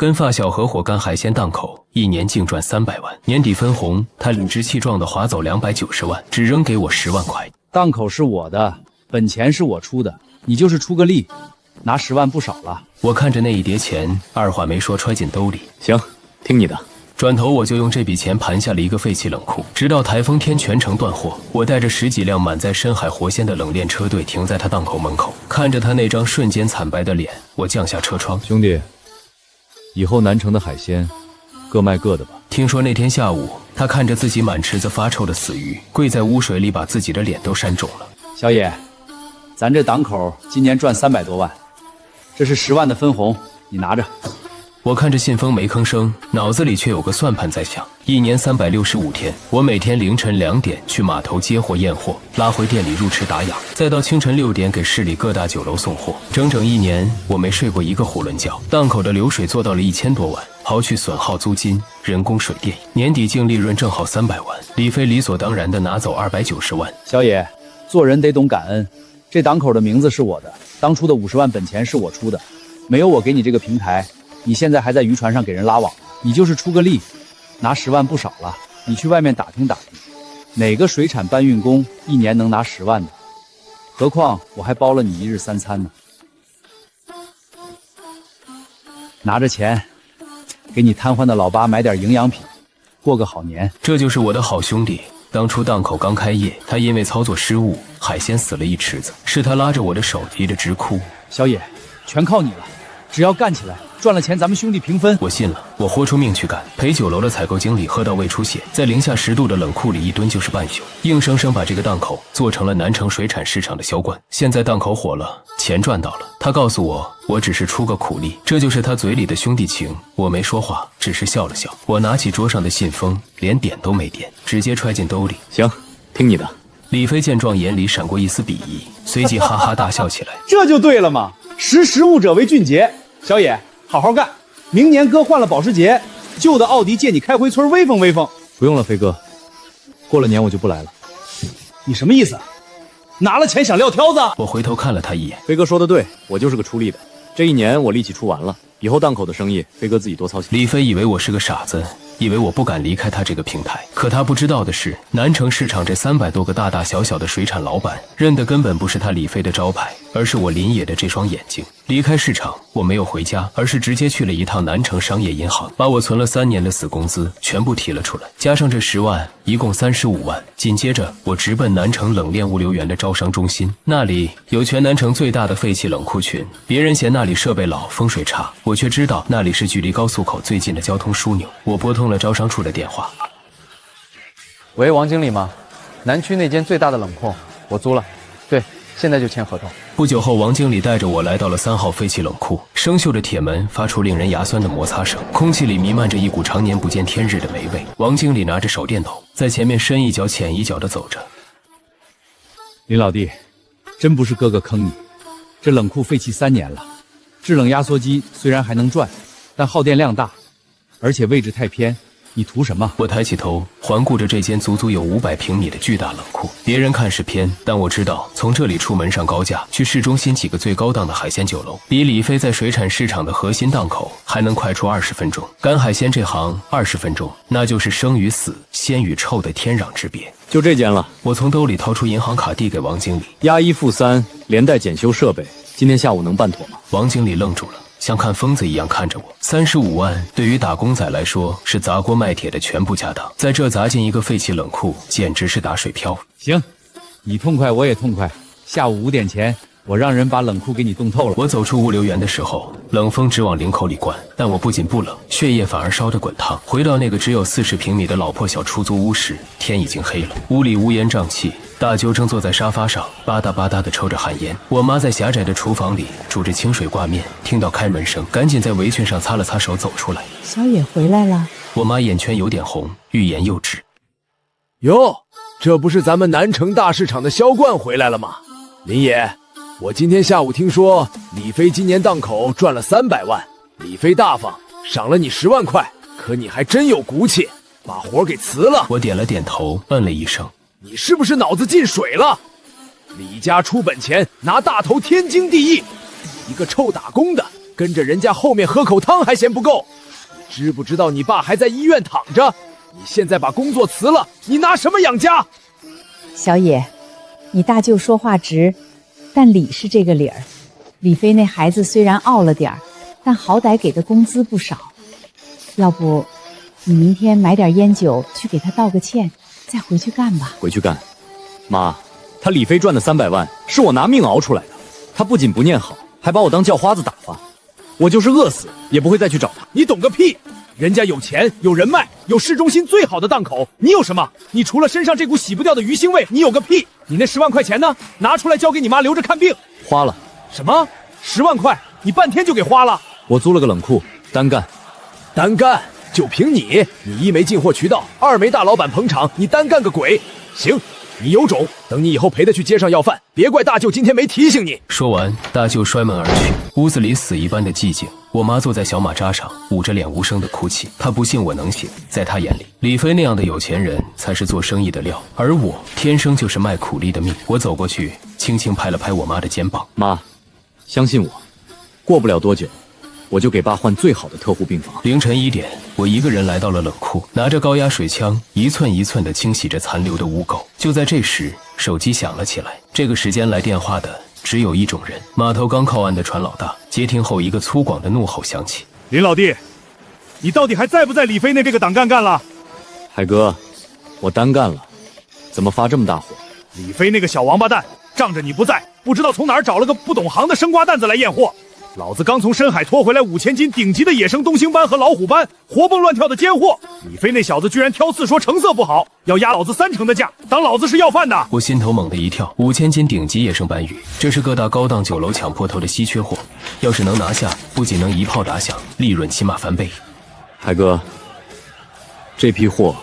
跟发小合伙干海鲜档口，一年净赚300万。年底分红，他理直气壮地划走290万，只扔给我10万块。档口是我的，本钱是我出的，你就是出个力，拿10万不少了。我看着那一叠钱，二话没说揣进兜里。行，听你的。转头我就用这笔钱盘下了一个废弃冷库，直到台风天全程断货。我带着10几辆满载深海活鲜的冷链车队停在他档口门口，看着他那张瞬间惨白的脸，我降下车窗。兄弟，以后南城的海鲜各卖各的吧。听说那天下午，他看着自己满池子发臭的死鱼，跪在污水里把自己的脸都扇肿了。小野，咱这档口今年赚300多万，这是10万的分红，你拿着。我看着信封没吭声，脑子里却有个算盘在想。一年365天，我每天凌晨2点去码头接货验货，拉回店里入池打氧，再到清晨6点给市里各大酒楼送货。整整1年，我没睡过一个囫囵觉。档口的流水做到了1000多万，刨去损耗租金、人工、水电，年底净利润正好300万。李飞理所当然的拿走290万。小野，做人得懂感恩。这档口的名字是我的，当初的50万本钱是我出的，没有我给你这个平台，你现在还在渔船上给人拉网，你就是出个力，拿10万不少了。你去外面打听打听，哪个水产搬运工一年能拿10万的？何况我还包了你1日3餐呢。拿着钱，给你瘫痪的老爸买点营养品，过个好年。这就是我的好兄弟。当初档口刚开业，他因为操作失误，海鲜死了一池子，是他拉着我的手急着直哭。小野，全靠你了，只要干起来，赚了钱咱们兄弟平分。我信了，我豁出命去干，陪酒楼的采购经理喝到胃出血，在零下10度的冷库里一蹲就是半宿，硬生生把这个档口做成了南城水产市场的销冠。现在档口火了，钱赚到了，他告诉我，我只是出个苦力，这就是他嘴里的兄弟情。我没说话，只是笑了笑。我拿起桌上的信封，连点都没点，直接揣进兜里。行，听你的。李飞见状，眼里闪过一丝鄙夷，随即哈哈大笑起来。这就对了嘛，识物者为俊杰。小野，好好干，明年哥换了保时捷，旧的奥迪借你开回村威风威风。不用了，飞哥，过了年我就不来了。你什么意思？拿了钱想撂挑子？我回头看了他一眼。飞哥说的对，我就是个出力的。这一年我力气出完了，以后档口的生意，飞哥自己多操心。李飞以为我是个傻子，以为我不敢离开他这个平台。可他不知道的是，南城市场这300多个大大小小的水产老板，认的根本不是他李飞的招牌，而是我林野的这双眼睛。离开市场，我没有回家，而是直接去了一趟南城商业银行，把我存了3年的死工资全部提了出来，加上这10万，一共35万。紧接着，我直奔南城冷链物流园的招商中心，那里有全南城最大的废弃冷库群。别人嫌那里设备老、风水差，我却知道那里是距离高速口最近的交通枢纽。我拨通了招商处的电话。喂，王经理吗？南区那间最大的冷库我租了，对，现在就签合同。不久后，王经理带着我来到了3号废弃冷库，生锈的铁门发出令人牙酸的摩擦声，空气里弥漫着一股常年不见天日的霉味。王经理拿着手电筒，在前面深一脚浅一脚地走着。林老弟，真不是哥哥坑你，这冷库废弃3年了，制冷压缩机虽然还能转，但耗电量大，而且位置太偏，你图什么？我抬起头，环顾着这间足足有500平米的巨大冷库。别人看是偏，但我知道，从这里出门上高架，去市中心几个最高档的海鲜酒楼，比李飞在水产市场的核心档口还能快出20分钟。干海鲜这行20分钟，那就是生与死、鲜与臭的天壤之别。就这间了。我从兜里掏出银行卡递给王经理，押1付3，连带检修设备，今天下午能办妥吗？王经理愣住了，像看疯子一样看着我。35万对于打工仔来说是砸锅卖铁的全部家当，在这砸进一个废弃冷库，简直是打水漂。行，你痛快我也痛快，下午5点前我让人把冷库给你冻透了。我走出物流园的时候，冷风直往领口里灌，但我不仅不冷，血液反而烧得滚烫。回到那个只有40平米的老破小出租屋时，天已经黑了，屋里乌烟瘴气。大舅正坐在沙发上吧嗒吧嗒地抽着旱烟，我妈在狭窄的厨房里煮着清水挂面，听到开门声，赶紧在围裙上擦了擦手走出来。小野回来了。我妈眼圈有点红，欲言又止。哟，这不是咱们南城大市场的销冠回来了吗？林野，我今天下午听说李飞今年档口赚了300万，李飞大方，赏了你10万块，可你还真有骨气，把活给辞了。我点了点头，嗯了一声。你是不是脑子进水了？李家出本钱，拿大头天经地义。一个臭打工的，跟着人家后面喝口汤还嫌不够？知不知道你爸还在医院躺着？你现在把工作辞了，你拿什么养家？小野，你大舅说话直，但理是这个理儿。李飞那孩子虽然傲了点儿，但好歹给的工资不少。要不，你明天买点烟酒去给他道个歉，再回去干吧。回去干。妈，他李飞赚的300万是我拿命熬出来的，他不仅不念好，还把我当叫花子打发。我就是饿死也不会再去找他。你懂个屁！人家有钱有人脉，有市中心最好的档口，你有什么？你除了身上这股洗不掉的鱼腥味，你有个屁！你那10万块钱呢？拿出来交给你妈留着看病。花了。什么？10万块？你半天就给花了？我租了个冷库，单干。单干？就凭你？你一没进货渠道，二没大老板捧场，你单干个鬼！行，你有种，等你以后陪他去街上要饭，别怪大舅今天没提醒你。说完，大舅摔门而去，屋子里死一般的寂静。我妈坐在小马扎上，捂着脸无声的哭泣。她不信我能行，在她眼里，李飞那样的有钱人才是做生意的料，而我天生就是卖苦力的命。我走过去，轻轻拍了拍我妈的肩膀：“妈，相信我，过不了多久，我就给爸换最好的特护病房。”凌晨1点，我一个人来到了冷库，拿着高压水枪，一寸一寸地清洗着残留的污垢。就在这时，手机响了起来。这个时间来电话的只有一种人，码头刚靠岸的船老大。接听后，一个粗犷的怒吼响起：“林老弟，你到底还在不在李飞那这个档干了？”“海哥，我单干了，怎么发这么大火？”“李飞那个小王八蛋，仗着你不在，不知道从哪儿找了个不懂行的生瓜蛋子来验货。老子刚从深海拖回来5000斤顶级的野生东星斑和老虎斑，活蹦乱跳的奸货。李飞那小子居然挑刺说成色不好，要压老子3成的价，当老子是要饭的。”我心头猛地一跳，5000斤顶级野生斑鱼，这是各大高档酒楼抢破头的稀缺货，要是能拿下，不仅能一炮打响，利润起码翻倍。海哥，这批货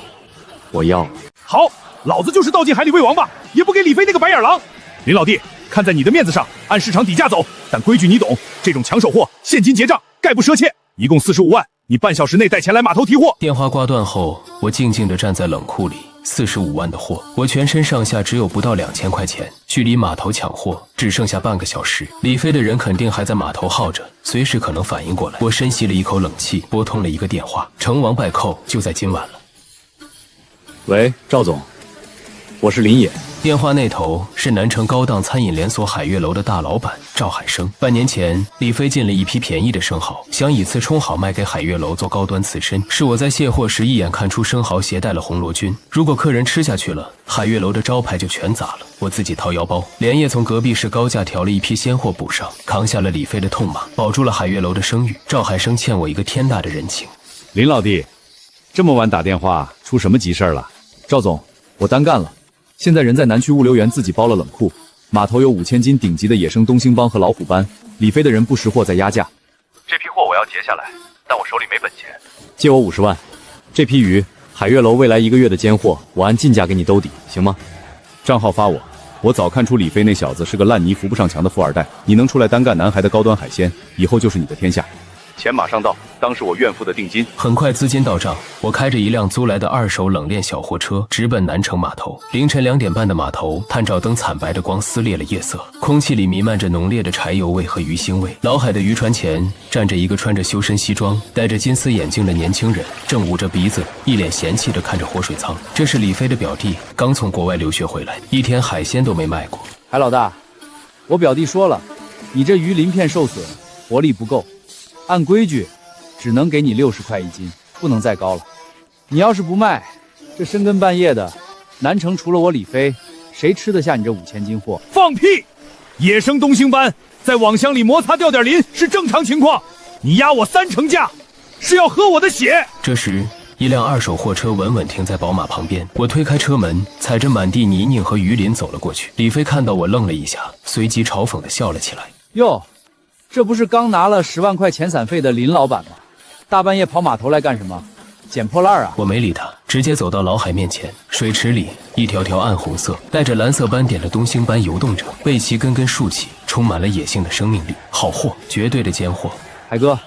我要了。好，老子就是道尽海里喂王八，也不给李飞那个白眼狼。林老弟，看在你的面子上，按市场底价走，但规矩你懂，这种抢手货现金结账，概不赊切，一共45万，你半小时内带钱来码头提货。电话挂断后，我静静地站在冷库里，45万的货，我全身上下只有不到2000块钱，距离码头抢货只剩下半个小时。李飞的人肯定还在码头耗着，随时可能反应过来。我深吸了一口冷气，拨通了一个电话，成王败寇就在今晚了。喂，赵总，我是林野。电话那头是南城高档餐饮连锁海悦楼的大老板赵海生。半年前，李飞进了一批便宜的生蚝，想以次充好卖给海悦楼做高端刺身。是我在卸货时一眼看出生蚝携带了红罗菌，如果客人吃下去了，海悦楼的招牌就全砸了。我自己掏腰包，连夜从隔壁市高价调了一批鲜货补上，扛下了李飞的痛骂，保住了海悦楼的声誉。赵海生欠我一个天大的人情。林老弟，这么晚打电话，出什么急事了？赵总，我单干了。现在人在南区物流园自己包了冷库，码头有5000斤顶级的野生东星斑和老虎斑，李飞的人不识货在压价。这批货我要结下来，但我手里没本钱。借我50万，这批鱼海悦楼未来1个月的尖货，我按进价给你兜底，行吗？账号发我。我早看出李飞那小子是个烂泥扶不上墙的富二代，你能出来单干南海的高端海鲜，以后就是你的天下。钱马上到，当是我怨妇的定金。很快资金到账，我开着一辆租来的2手冷链小货车，直奔南城码头。凌晨2点半的码头，探照灯惨白的光撕裂了夜色，空气里弥漫着浓烈的柴油味和鱼腥味。老海的渔船前站着一个穿着修身西装、戴着金丝眼镜的年轻人，正捂着鼻子，一脸嫌弃地看着活水舱。这是李飞的表弟，刚从国外留学回来，一天海鲜都没卖过。海老大，我表弟说了，你这鱼鳞片受损，活力不够。按规矩，只能给你60块1斤，不能再高了。你要是不卖，这深更半夜的，南城除了我李飞，谁吃得下你这5000斤货？放屁！野生东星斑在网箱里摩擦掉点磷是正常情况，你压我3成价，是要喝我的血。这时，一辆2手货车稳稳停在宝马旁边，我推开车门，踩着满地泥泞和鱼鳞走了过去。李飞看到我愣了一下，随即嘲讽地笑了起来。哟，这不是刚拿了10万块遣散费的林老板吗？大半夜跑码头来干什么？捡破烂啊！我没理他，直接走到老海面前。水池里，一条条暗红色、带着蓝色斑点的东星斑游动着，背鳍根根竖起，充满了野性的生命力。好货，绝对的尖货。海哥，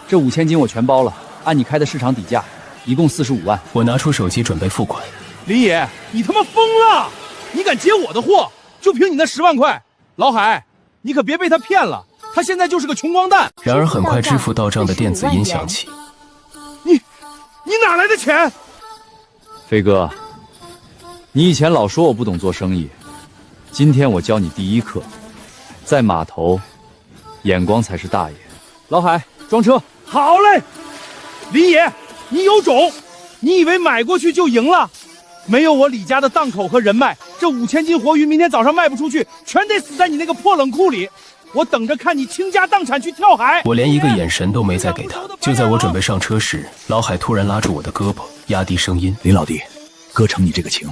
这5000斤我全包了，按你开的市场底价，一共45万。我拿出手机准备付款。林野，你他妈疯了！你敢接我的货，就凭你那10万块？老海，你可别被他骗了。他现在就是个穷光蛋。然而很快支付到账的电子音响起。你哪来的钱？飞哥，你以前老说我不懂做生意，今天我教你第一课，在码头，眼光才是大爷。老海，装车。好嘞，李野，你有种！你以为买过去就赢了？没有我李家的档口和人脉，这5000斤活鱼明天早上卖不出去，全得死在你那个破冷库里。我等着看你倾家荡产去跳海！我连一个眼神都没再给他。就在我准备上车时，老海突然拉住我的胳膊，压低声音：“林老弟，哥承你这个情，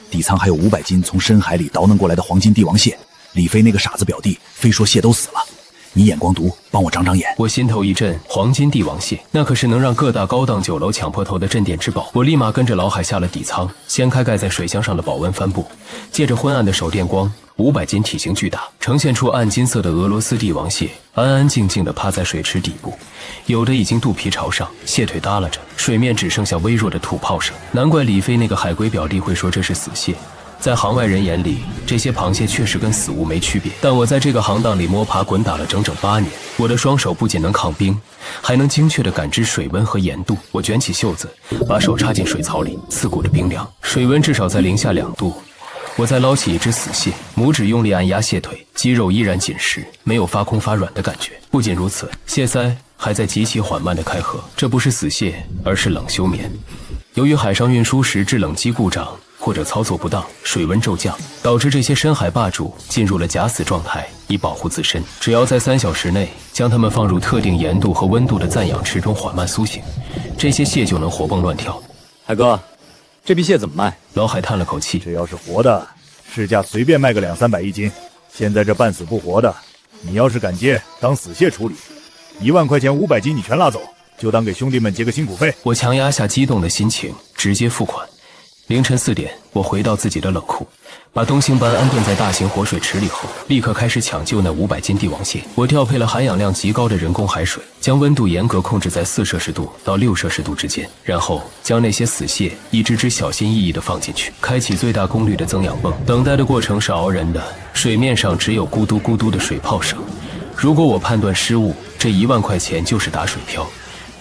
底仓还有500斤从深海里倒弄过来的黄金帝王蟹。李飞那个傻子表弟非说蟹都死了，你眼光毒，帮我长长眼。”我心头一震，黄金帝王蟹，那可是能让各大高档酒楼抢破头的镇店之宝。我立马跟着老海下了底仓，掀开盖在水箱上的保温帆布，借着昏暗的手电光，500斤体型巨大，呈现出暗金色的俄罗斯帝王蟹，安安静静地趴在水池底部，有的已经肚皮朝上，蟹腿耷拉着，水面只剩下微弱的吐泡声。难怪李飞那个海归表弟会说这是死蟹。在行外人眼里，这些螃蟹确实跟死物没区别，但我在这个行当里摸爬滚打了整整8年，我的双手不仅能抗冰，还能精确地感知水温和盐度。我卷起袖子，把手插进水槽里，刺骨的冰凉，水温至少在零下2度。我再捞起一只死蟹，拇指用力按压蟹腿，肌肉依然紧实，没有发空发软的感觉。不仅如此，蟹鳃还在极其缓慢地开合，这不是死蟹，而是冷休眠。由于海上运输时制冷机故障或者操作不当，水温骤降，导致这些深海霸主进入了假死状态，以保护自身。只要在3小时内将它们放入特定盐度和温度的暂氧池中缓慢苏醒，这些蟹就能活蹦乱跳。海哥，这批蟹怎么卖？老海叹了口气，这要是活的，市价随便卖个200-300一斤。现在这半死不活的，你要是敢接，当死蟹处理，1万块钱500斤你全拉走，就当给兄弟们结个辛苦费。我强压下激动的心情，直接付款。凌晨4点，我回到自己的冷库，把东星斑安顿在大型活水池里后，立刻开始抢救那500斤帝王蟹。我调配了含氧量极高的人工海水，将温度严格控制在4摄氏度到6摄氏度之间，然后将那些死蟹一只只小心翼翼地放进去，开启最大功率的增氧泵。等待的过程是熬人的，水面上只有咕嘟咕嘟的水泡声。如果我判断失误，这1万块钱就是打水漂。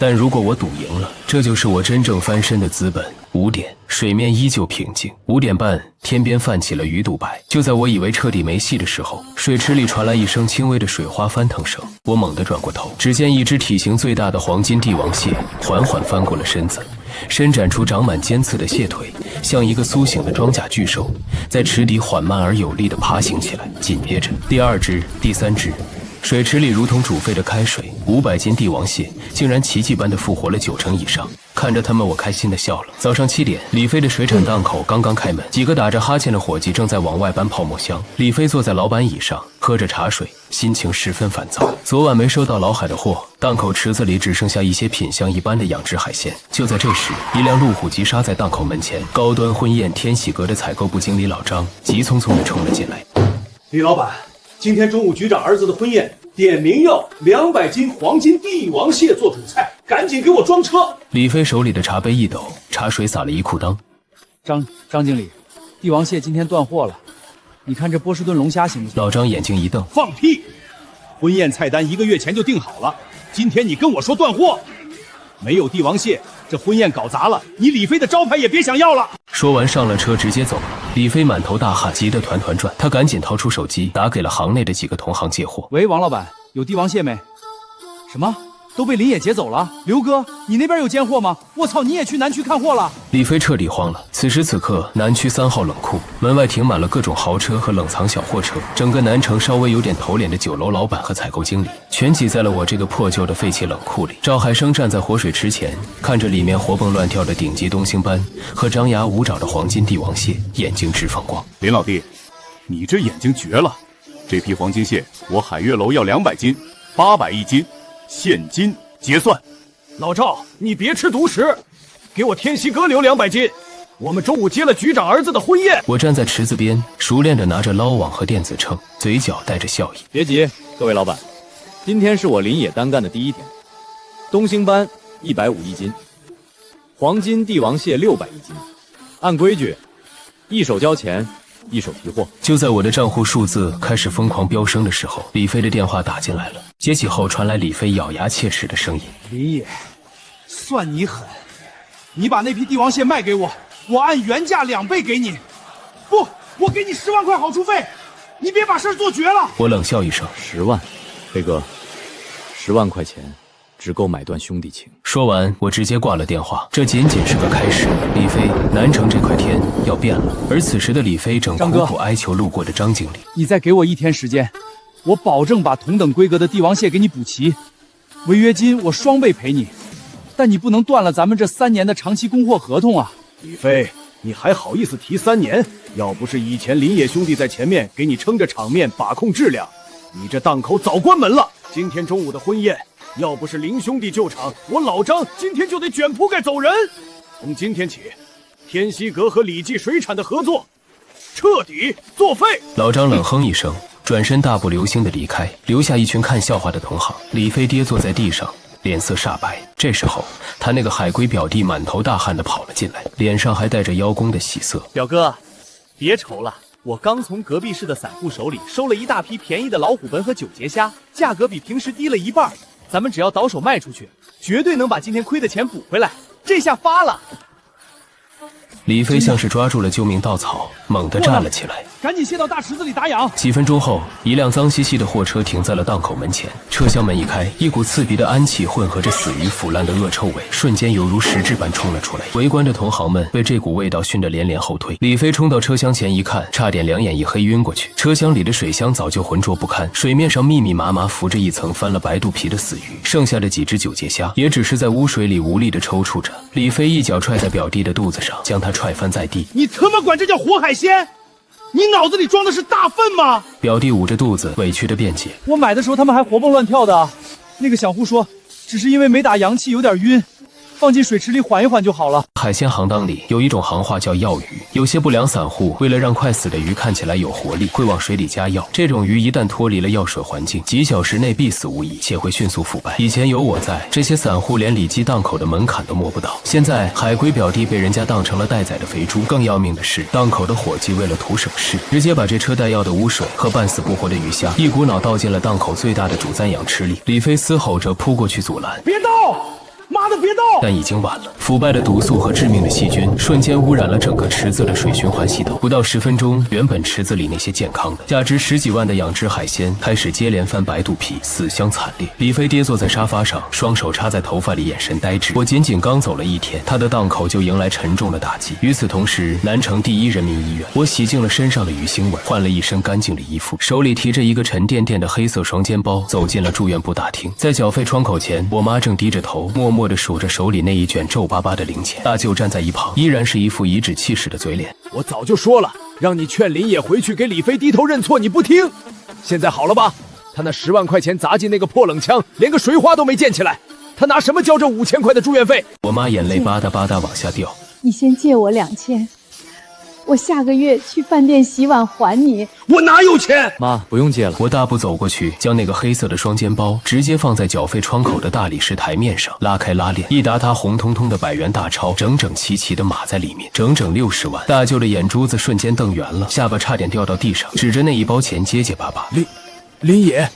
但如果我赌赢了，这就是我真正翻身的资本。5点，水面依旧平静。5点半，天边泛起了鱼肚白。就在我以为彻底没戏的时候，水池里传来一声轻微的水花翻腾声。我猛地转过头，只见一只体型最大的黄金帝王蟹缓缓翻过了身子，伸展出长满尖刺的蟹腿，像一个苏醒的装甲巨兽，在池底缓慢而有力地爬行起来。紧接着，第2只、第3只。水池里如同煮沸的开水，500斤帝王蟹竟然奇迹般的复活了90%以上。看着他们，我开心的笑了。早上7点，李飞的水产档口刚刚开门，几个打着哈欠的伙计正在往外搬泡沫箱。李飞坐在老板椅上，喝着茶水，心情十分烦躁。昨晚没收到老海的货，档口池子里只剩下一些品相一般的养殖海鲜。就在这时，一辆路虎急刹在档口门前，高端婚宴天喜阁的采购部经理老张急匆匆地冲了进来。李老板，今天中午局长儿子的婚宴，点名要200斤黄金帝王蟹做主菜，赶紧给我装车。李飞手里的茶杯一抖，茶水洒了一裤裆。张经理，帝王蟹今天断货了，你看这波士顿龙虾行不行？老张眼睛一瞪，放屁！婚宴菜单1个月前就定好了，今天你跟我说断货，没有帝王蟹，这婚宴搞砸了，你李飞的招牌也别想要了。说完上了车直接走了。李飞满头大汗，急得团团转，他赶紧掏出手机打给了行内的几个同行借货。喂，王老板，有帝王蟹没？什么？都被林野劫走了？刘哥，你那边有间货吗？我操，你也去南区看货了？李飞彻底慌了。此时此刻，南区3号冷库门外停满了各种豪车和冷藏小货车，整个南城稍微有点头脸的酒楼老板和采购经理全挤在了我这个破旧的废弃冷库里。赵海生站在活水池前，看着里面活蹦乱跳的顶级东星斑和张牙舞爪的黄金帝王蟹，眼睛直放光。林老弟，你这眼睛绝了！这批黄金蟹我海悦楼要200斤，800一斤，现金结算。老赵，你别吃独食，给我天喜阁留200斤。我们中午接了局长儿子的婚宴。我站在池子边，熟练地拿着捞网和电子秤，嘴角带着笑意。别急，各位老板，今天是我林野单干的第1天。东星斑150一斤，黄金帝王蟹600一斤，按规矩，一手交钱，一手提货。就在我的账户数字开始疯狂飙升的时候，李飞的电话打进来了。接起后传来李飞咬牙切齿的声音：“林野，算你狠！你把那批帝王蟹卖给我，我按原价2倍给你。不，我给你10万块好处费，你别把事儿做绝了。”我冷笑一声：“10万，飞哥，10万块钱只够买断兄弟情。”说完，我直接挂了电话。这仅仅是个开始。李飞，南城这块天要变了。而此时的李飞正苦苦哀求路过的张经理：“你再给我1天时间，我保证把同等规格的帝王蟹给你补齐，违约金我双倍赔你。但你不能断了咱们这3年的长期供货合同啊！”李飞，你还好意思提3年？要不是以前林野兄弟在前面给你撑着场面、把控质量，你这档口早关门了。今天中午的婚宴，要不是林兄弟救场，我老张今天就得卷铺盖走人。从今天起，天西阁和李记水产的合作彻底作废。老张冷哼一声，转身大步流星的离开，留下一群看笑话的同行。李飞跌坐在地上，脸色煞白。这时候，他那个海龟表弟满头大汗的跑了进来，脸上还带着邀功的喜色。表哥，别愁了，我刚从隔壁市的散户手里收了一大批便宜的老虎贲和9节虾，价格比平时低了1半，咱们只要倒手卖出去，绝对能把今天亏的钱补回来。这下发了！李飞像是抓住了救命稻草，猛地站了起来，赶紧卸到大池子里打氧。几分钟后，一辆脏兮兮的货车停在了档口门前，车厢门一开，一股刺鼻的氨气混合着死鱼腐烂的恶臭味，瞬间犹如实质般冲了出来。围观的同行们被这股味道熏得连连后退。李飞冲到车厢前一看，差点两眼一黑晕过去。车厢里的水箱早就浑浊不堪，水面上密密麻麻浮着一层翻了白肚皮的死鱼，剩下的几只9节虾也只是在污水里无力地抽搐着。李飞一脚踹在表弟的肚子上，将他踹翻在地。你他妈管这叫活海鲜？你脑子里装的是大粪吗？表弟捂着肚子委屈的辩解：“我买的时候他们还活蹦乱跳的，那个小户说只是因为没打阳气有点晕，放进水池里缓一缓就好了。”海鲜行当里有一种行话叫药鱼，有些不良散户为了让快死的鱼看起来有活力，会往水里加药。这种鱼一旦脱离了药水环境，几小时内必死无疑，且会迅速腐败。以前有我在，这些散户连里基档口的门槛都摸不到。现在海龟表弟被人家当成了待宰的肥猪，更要命的是，档口的伙计为了图省事，直接把这车带药的污水和半死不活的鱼虾一股脑倒进了档口最大的主赞养池里。李飞嘶吼着扑过去阻拦：“别动！妈的，别动！”但已经晚了，腐败的毒素和致命的细菌瞬间污染了整个池子的水循环系统。不到10分钟，原本池子里那些健康的、价值10几万的养殖海鲜开始接连翻白肚皮，死相惨烈。李飞跌坐在沙发上，双手插在头发里，眼神呆滞。我仅仅刚走了1天，他的档口就迎来沉重的打击。与此同时，南城第一人民医院，我洗净了身上的鱼腥味，换了一身干净的衣服，手里提着一个沉甸甸的黑色双肩包，走进了住院部大厅。在缴费窗口前，我妈正低着头，默默地数着手里那一卷皱巴巴的零钱。大舅站在一旁，依然是一副颐指气使的嘴脸。我早就说了，让你劝林野回去给李飞低头认错，你不听。现在好了吧？他那10万块钱砸进那个破冷枪，连个水花都没溅起来，他拿什么交这5000块的住院费？我妈眼泪吧嗒吧嗒往下掉。你先借我2000，我下个月去饭店洗碗还你。我哪有钱？妈，不用借了。我大步走过去，将那个黑色的双肩包直接放在缴费窗口的大理石台面上，拉开拉链，一沓沓红彤彤的100元大钞整整齐齐地码在里面，整整60万。大舅的眼珠子瞬间瞪圆了，下巴差点掉到地上，指着那一包钱结结巴巴：“林野，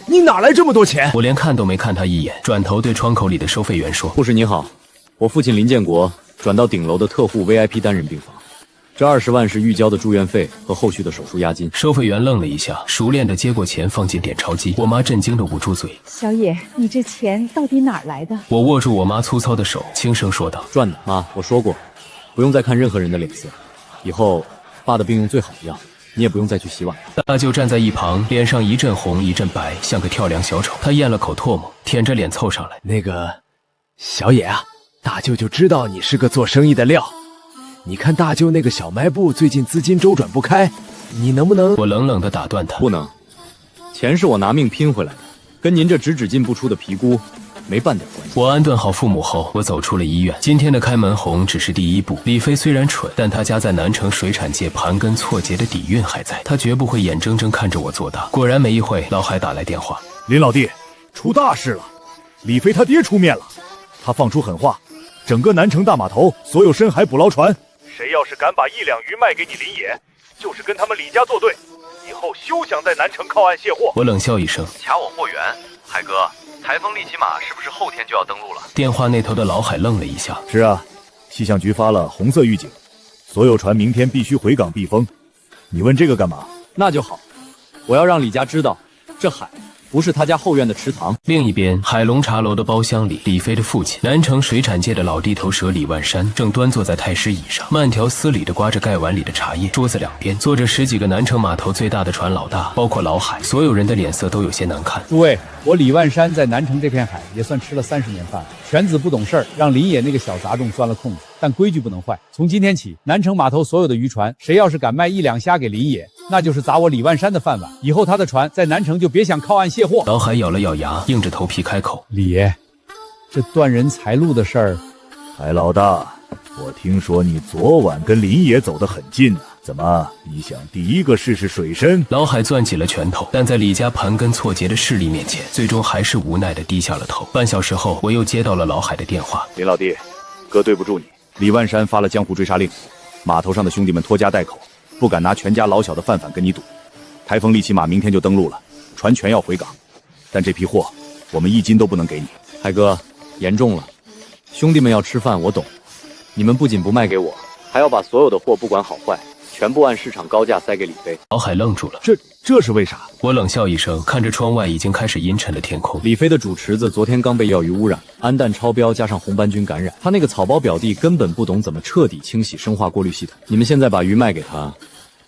你哪来这么多钱？”我连看都没看他一眼，转头对窗口里的收费员说：“护士你好，我父亲林建国转到顶楼的特护 VIP 单人病房。这20万是预交的住院费和后续的手术押金。”收费员愣了一下，熟练地接过钱放进点钞机。我妈震惊地捂住嘴：“小野，你这钱到底哪儿来的？”我握住我妈粗糙的手，轻声说道：“赚的。妈，我说过，不用再看任何人的脸色，以后爸的病用最好的药，你也不用再去洗碗。”大舅站在一旁，脸上一阵红一阵白，像个跳梁小丑。他咽了口唾沫，舔着脸凑上来：“那个小野啊，大舅就知道你是个做生意的料。你看大舅那个小卖部最近资金周转不开，你能不能……”我冷冷地打断他：“不能，钱是我拿命拼回来的，跟您这只进不出的皮姑没半点关系。”我安顿好父母后，我走出了医院。今天的开门红只是第一步。李飞虽然蠢，但他家在南城水产界盘根错节的底蕴还在，他绝不会眼睁睁看着我做大。果然没一会，老海打来电话：“林老弟，出大事了！李飞他爹出面了，他放出狠话，整个南城大码头所有深海捕捞船，谁要是敢把1两鱼卖给你林野，就是跟他们李家作对，以后休想在南城靠岸卸货。我冷笑一声，卡我货源。海哥，台风利奇马是不是后天就要登陆了？电话那头的老海愣了一下。是啊，气象局发了红色预警，所有船明天必须回港避风。你问这个干嘛？那就好，我要让李家知道，这海不是他家后院的池塘。另一边，海龙茶楼的包厢里，李飞的父亲，南城水产界的老地头蛇李万山，正端坐在太师椅上，慢条斯理地刮着盖碗里的茶叶。桌子两边坐着10几个南城码头最大的船老大，包括老海，所有人的脸色都有些难看。诸位，我李万山在南城这片海也算吃了30年饭了。犬子不懂事儿，让林野那个小杂种钻了空子，但规矩不能坏。从今天起，南城码头所有的渔船，谁要是敢卖1两虾给林野，那就是砸我李万山的饭碗。以后他的船在南城就别想靠岸卸货。老海咬了咬牙，硬着头皮开口：李爷，这断人财路的事儿，海老大，我听说你昨晚跟林野走得很近呢，怎么你想第一个试试水深？老海攥起了拳头，但在李家盘根错节的势力面前，最终还是无奈地低下了头。半小时后，我又接到了老海的电话：林老弟，哥对不住你。李万山发了江湖追杀令，码头上的兄弟们拖家带口，不敢拿全家老小的饭碗跟你赌。台风利奇马明天就登陆了，船全要回港，但这批货我们1斤都不能给你。海哥，严重了，兄弟们要吃饭我懂，你们不仅不卖给我，还要把所有的货不管好坏，全部按市场高价塞给李飞。老海愣住了，这是为啥？我冷笑一声，看着窗外已经开始阴沉的天空。李飞的主池子昨天刚被药鱼污染，氨氮超标加上红斑菌感染，他那个草包表弟根本不懂怎么彻底清洗生化过滤系统。你们现在把鱼卖给他，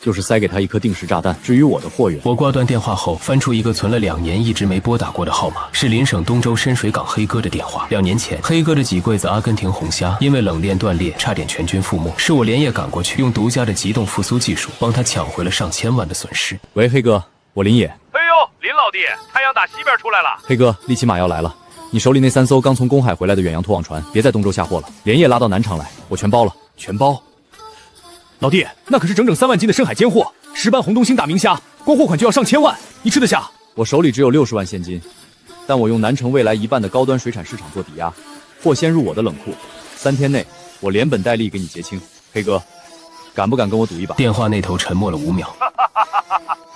就是塞给他一颗定时炸弹。至于我的货源，我挂断电话后，翻出一个存了2年一直没拨打过的号码，是邻省东州深水港黑哥的电话。2年前，黑哥的几柜子阿根廷红虾因为冷链断裂，差点全军覆没，是我连夜赶过去，用独家的急冻复苏技术帮他抢回了上千万的损失。喂，黑哥，我林野。哎呦，林老弟，太阳打西边出来了。黑哥，利奇马要来了，你手里那3艘刚从公海回来的远洋拖网船，别在东州下货了，连夜拉到南厂来，我全包了。全包？老弟，那可是整整3万斤的深海尖货，10班红东星大明虾，光货款就要上千万，你吃得下？我手里只有60万现金，但我用南城未来1半的高端水产市场做抵押，货先入我的冷库，3天内我连本带利给你结清。黑哥，敢不敢跟我赌一把？电话那头沉默了5秒。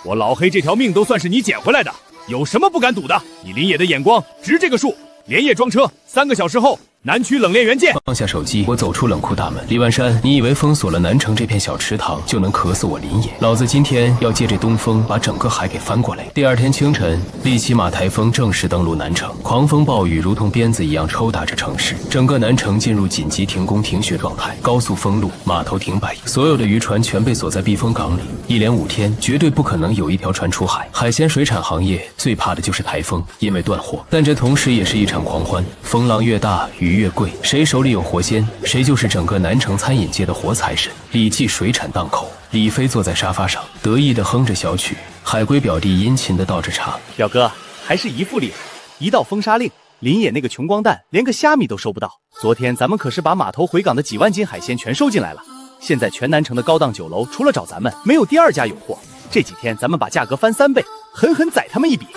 我老黑这条命都算是你捡回来的，有什么不敢赌的？你林野的眼光值这个数，连夜装车，3个小时后南区冷链原件。放下手机，我走出冷库大门。李万山，你以为封锁了南城这片小池塘就能渴死我林野？老子今天要借这东风把整个海给翻过来。第2天清晨，利奇马台风正式登陆南城，狂风暴雨如同鞭子一样抽打着城市，整个南城进入紧急停工停学状态，高速封路，码头停摆，所有的渔船全被锁在避风港里。一连5天，绝对不可能有一条船出海。海鲜水产行业最怕的就是台风，因为断货，但这同时也是一场狂欢。风浪越大，鱼越贵，谁手里有活鲜，谁就是整个南城餐饮界的活财神。李记水产档口，李飞坐在沙发上，得意地哼着小曲，海龟表弟殷勤地倒着茶。表哥还是姨父厉害，一道封杀令，林野那个穷光蛋连个虾米都收不到。昨天咱们可是把码头回港的几万斤海鲜全收进来了，现在全南城的高档酒楼除了找咱们，没有第2家有货。这几天咱们把价格翻3倍，狠狠宰他们一笔。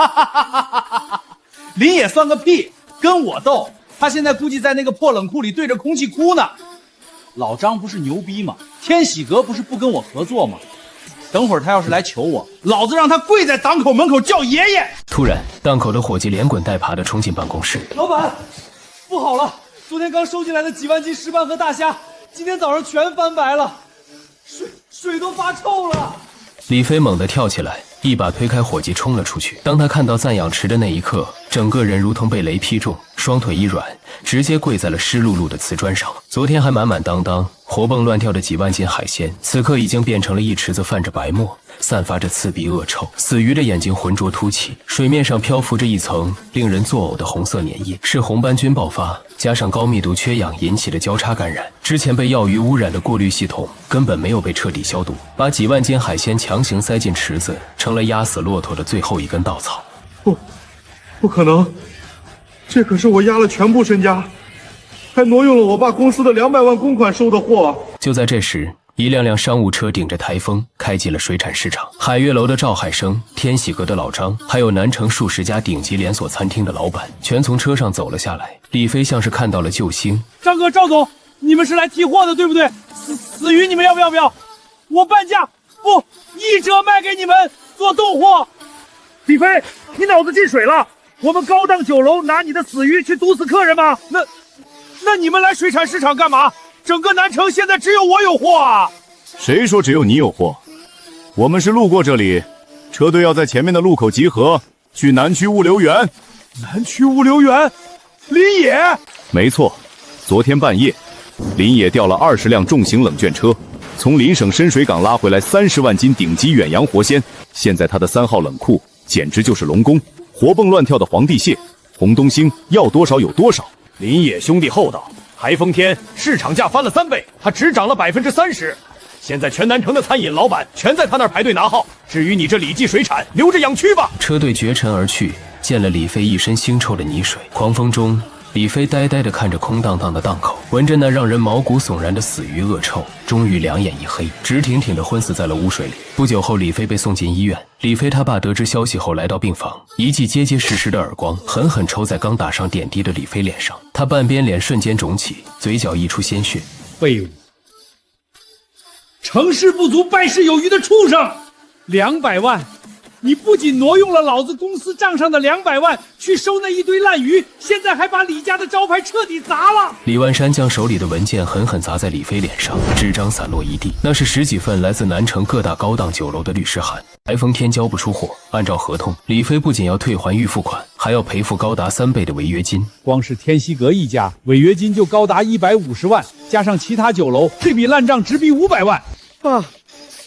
林野算个屁，跟我斗！他现在估计在那个破冷库里对着空气哭呢。老张不是牛逼吗？天喜阁不是不跟我合作吗？等会儿他要是来求我，老子让他跪在档口门口叫爷爷！突然，档口的伙计连滚带爬地冲进办公室。老板，不好了！昨天刚收进来的几万斤石斑和大虾，今天早上全翻白了，水都发臭了。李飞猛地跳起来，一把推开伙计冲了出去。当他看到赞养池的那一刻，整个人如同被雷劈中，双腿一软，直接跪在了湿漉漉的瓷砖上。昨天还满满当当活蹦乱跳的几万斤海鲜，此刻已经变成了一池子泛着白沫，散发着刺鼻恶臭。死鱼的眼睛浑浊凸起，水面上漂浮着一层令人作呕的红色粘液，是红斑菌爆发加上高密度缺氧引起的交叉感染。之前被药鱼污染的过滤系统根本没有被彻底消毒，把几万斤海鲜强行塞进池子，成了压死骆驼的最后一根稻草。不可能，这可是我压了全部身家，还挪用了我爸公司的200万公款收的货。就在这时，一辆辆商务车顶着台风开进了水产市场。海悦楼的赵海生、天喜阁的老张，还有南城数10家顶级连锁餐厅的老板，全从车上走了下来。李飞像是看到了救星。张哥、赵总，你们是来提货的对不对？死鱼你们要不要？我半价，不，1折卖给你们。做动货。李飞，你脑子进水了？我们高档酒楼拿你的死鱼去毒死客人吗？那你们来水产市场干嘛？整个南城现在只有我有货啊！谁说只有你有货？我们是路过这里，车队要在前面的路口集合，去南区物流园。南区物流园，林野。没错，昨天半夜，林野调了20辆重型冷卷车，从邻省深水港拉回来30万斤顶级远洋活鲜。现在他的3号冷库简直就是龙宫，活蹦乱跳的皇帝蟹、红东星要多少有多少。林野兄弟厚道，台风天市场价翻了3倍，他只涨了30%。现在全南城的餐饮老板全在他那儿排队拿号。至于你这李记水产，留着养蛆吧。车队绝尘而去，溅了李飞一身腥臭的泥水。狂风中，李飞呆呆地看着空荡荡的档口，闻着那让人毛骨悚然的死鱼恶臭，终于两眼一黑，直挺挺地昏死在了污水里。不久后，李飞被送进医院。李飞他爸得知消息后来到病房，一记结结实实的耳光狠狠抽在刚打上点滴的李飞脸上，他半边脸瞬间肿起，嘴角溢出鲜血。废物！成事不足败事有余的畜生！200万！你不仅挪用了老子公司账上的200万去收那一堆烂鱼，现在还把李家的招牌彻底砸了！李万山将手里的文件狠狠砸在李飞脸上，纸张散落一地，那是10几份来自南城各大高档酒楼的律师函。台风天交不出货，按照合同，李飞不仅要退还预付款，还要赔付高达3倍的违约金。光是天锡阁一家违约金就高达150万，加上其他酒楼，这笔烂账直逼500万。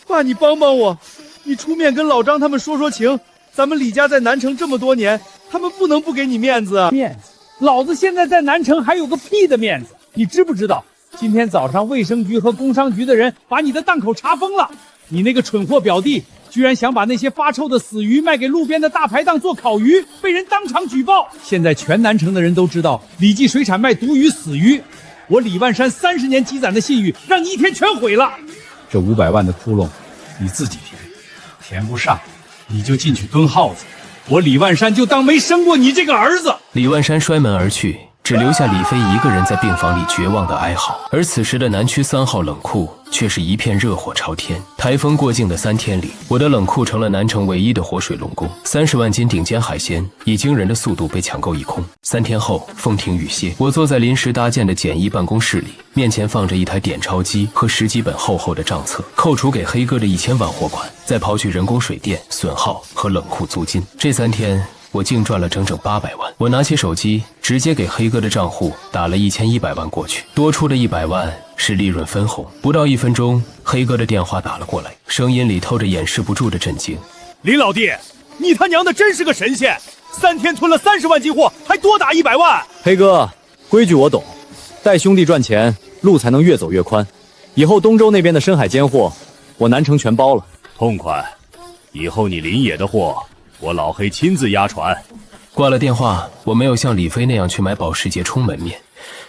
爸，你帮帮我！你出面跟老张他们说说情，咱们李家在南城这么多年，他们不能不给你面子啊！面子？老子现在在南城还有个屁的面子！你知不知道，今天早上卫生局和工商局的人把你的档口查封了，你那个蠢货表弟居然想把那些发臭的死鱼卖给路边的大排档做烤鱼，被人当场举报。现在全南城的人都知道李记水产卖毒鱼死鱼，我李万山30年积攒的信誉让你一天全毁了。这500万的窟窿你自己填不上，你就进去蹲耗子，我李万山就当没生过你这个儿子。李万山摔门而去，只留下李飞一个人在病房里绝望的哀嚎。而此时的南区3号冷库却是一片热火朝天。台风过境的3天里，我的冷库成了南城唯一的活水龙宫，30万斤顶尖海鲜以惊人的速度被抢购一空。3天后，风停雨歇，我坐在临时搭建的简易办公室里，面前放着一台点钞机和10几本厚厚的账册，扣除给黑哥的1000万货款，再刨去人工水电、损耗和冷库租金，这3天我净赚了整整800万。我拿起手机，直接给黑哥的账户打了1100万过去，多出的100万是利润分红。不到1分钟，黑哥的电话打了过来，声音里透着掩饰不住的震惊。林老弟，你他娘的真是个神仙！3天吞了30万斤货，还多打100万！黑哥，规矩我懂，带兄弟赚钱，路才能越走越宽。以后东周那边的深海尖货，我南城全包了。痛快！以后你林野的货，我老黑亲自押船。挂了电话，我没有像李飞那样去买保时捷充门面，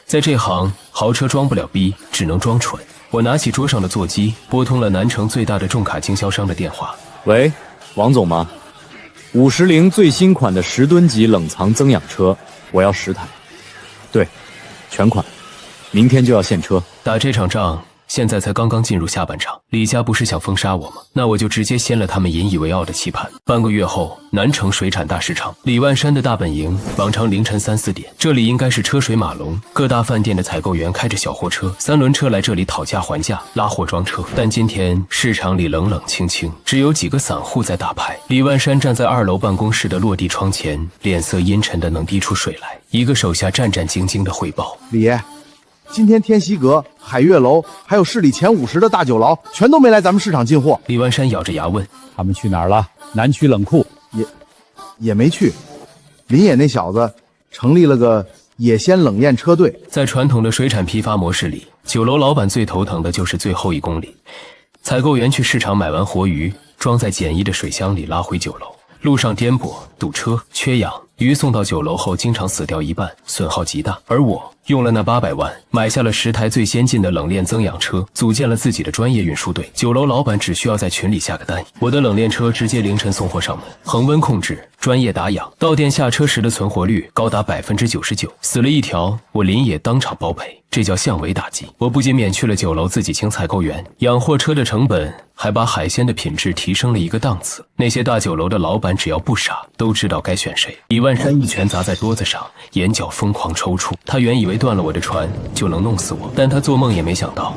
在这行豪车装不了逼，只能装蠢。我拿起桌上的座机，拨通了南城最大的重卡经销商的电话。喂，王总吗？50最新款的10吨级冷藏增氧车，我要10台。对，全款，明天就要现车。打这场仗现在才刚刚进入下半场，李家不是想封杀我吗？那我就直接掀了他们引以为傲的棋盘。半个月后，南城水产大市场，李万山的大本营，往常凌晨3、4点，这里应该是车水马龙，各大饭店的采购员开着小货车、3轮车来这里讨价还价、拉货装车。但今天市场里冷冷清清，只有几个散户在打牌。李万山站在2楼办公室的落地窗前，脸色阴沉的能滴出水来。一个手下战战兢兢的汇报：李爷，今天天锡阁、海悦楼还有市里前50的大酒楼全都没来咱们市场进货。李万山咬着牙问：他们去哪儿了？南区冷库也没去。林野那小子成立了个野鲜冷验车队。在传统的水产批发模式里，酒楼老板最头疼的就是最后1公里。采购员去市场买完活鱼，装在简易的水箱里拉回酒楼，路上颠簸、堵车、缺氧，鱼送到酒楼后经常死掉一半，损耗极大。而我用了那800万买下了10台最先进的冷链增氧车，组建了自己的专业运输队。酒楼老板只需要在群里下个单，我的冷链车直接凌晨送货上门，恒温控制，专业打氧，到店下车时的存活率高达99%，死了一条我林野当场包赔，这叫降维打击。我不仅免去了酒楼自己请采购员、养货车的成本，还把海鲜的品质提升了一个档次。那些大酒楼的老板只要不傻，都知道该选谁。李万山一拳砸在桌子上，眼角疯狂抽搐。他原以为断了我的船就能弄死我，但他做梦也没想到，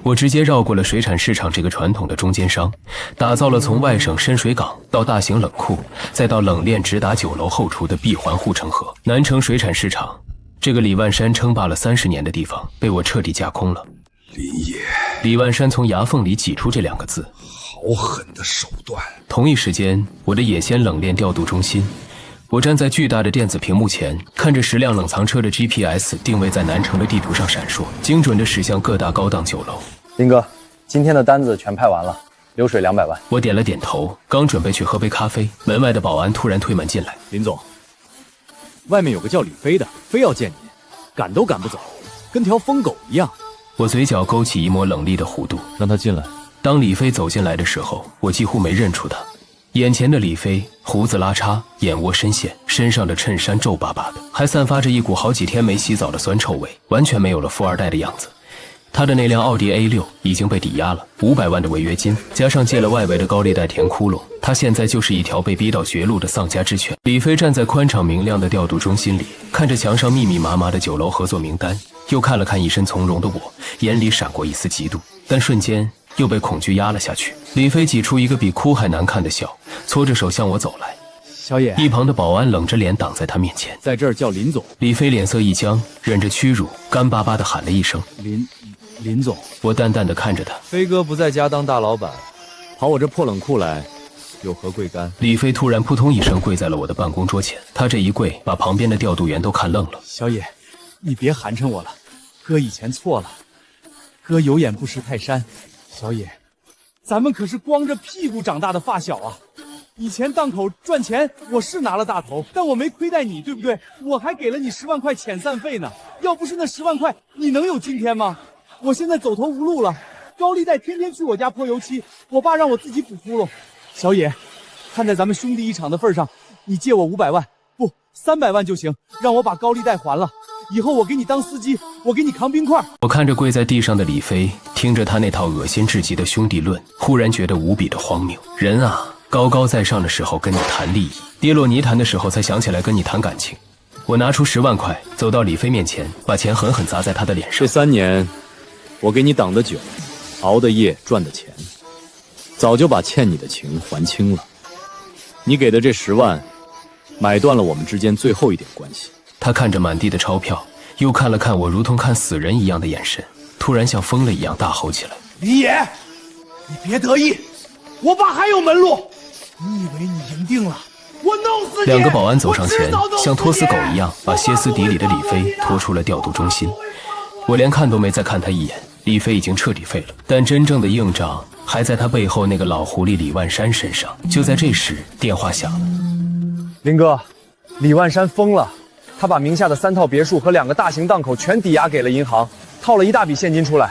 我直接绕过了水产市场这个传统的中间商，打造了从外省深水港到大型冷库，再到冷链直达酒楼后厨的闭环护城河。南城水产市场，这个李万山称霸了30年的地方，被我彻底架空了。林野，李万山从牙缝里挤出这2个字，好狠的手段。同一时间，我的野鲜冷链调度中心，我站在巨大的电子屏幕前，看着10辆冷藏车的 GPS 定位在南城的地图上闪烁，精准地驶向各大高档酒楼。林哥，今天的单子全派完了，流水200万。我点了点头，刚准备去喝杯咖啡，门外的保安突然推门进来。林总，外面有个叫李飞的，非要见您，赶都赶不走，跟条疯狗一样。我嘴角勾起一抹冷厉的弧度，让他进来。当李飞走进来的时候，我几乎没认出他。眼前的李飞，胡子拉碴，眼窝深陷，身上的衬衫皱巴巴的，还散发着一股好几天没洗澡的酸臭味，完全没有了富二代的样子。他的那辆奥迪 A6 已经被抵押了，500万的违约金，加上借了外围的高利贷填窟窿，他现在就是一条被逼到绝路的丧家之犬。李飞站在宽敞明亮的调度中心里，看着墙上密密麻麻的酒楼合作名单，又看了看一身从容的我，眼里闪过一丝嫉妒，但瞬间又被恐惧压了下去。李飞挤出一个比哭还难看的笑，搓着手向我走来。小野，一旁的保安冷着脸挡在他面前，在这儿叫林总。李飞脸色一僵，忍着屈辱，干巴巴地喊了一声林总。我淡淡地看着他。飞哥不在家当大老板，跑我这破冷库来，有何贵干？李飞突然扑通一声跪在了我的办公桌前，他这一跪把旁边的调度员都看愣了。小野，你别寒碜我了，哥以前错了，哥有眼不识泰山。小野，咱们可是光着屁股长大的发小啊！以前档口赚钱，我是拿了大头，但我没亏待你，对不对？我还给了你10万块遣散费呢。要不是那10万块，你能有今天吗？我现在走投无路了，高利贷天天去我家泼油漆，我爸让我自己补窟窿。小野，看在咱们兄弟一场的份上，你借我500万，不，300万就行，让我把高利贷还了。以后我给你当司机，我给你扛冰块。我看着跪在地上的李飞，听着他那套恶心至极的兄弟论，忽然觉得无比的荒谬。人啊，高高在上的时候跟你谈利益，跌落泥潭的时候才想起来跟你谈感情。我拿出10万块，走到李飞面前，把钱狠狠砸在他的脸上。这3年，我给你挡的酒，熬的夜，赚的钱，早就把欠你的情还清了。你给的这10万，买断了我们之间最后一点关系。他看着满地的钞票，又看了看我如同看死人一样的眼神，突然像疯了一样大吼起来：李野，你别得意，我爸还有门路。你以为你赢定了？我弄死你！2个保安走上前，像拖死狗一样把歇斯底里的李飞拖出了调度中心。我连看都没再看他一眼，李飞已经彻底废了。但真正的硬仗还在他背后那个老狐狸李万山身上。就在这时，电话响了。林哥，李万山疯了。他把名下的3套别墅和2个大型档口全抵押给了银行，套了一大笔现金出来。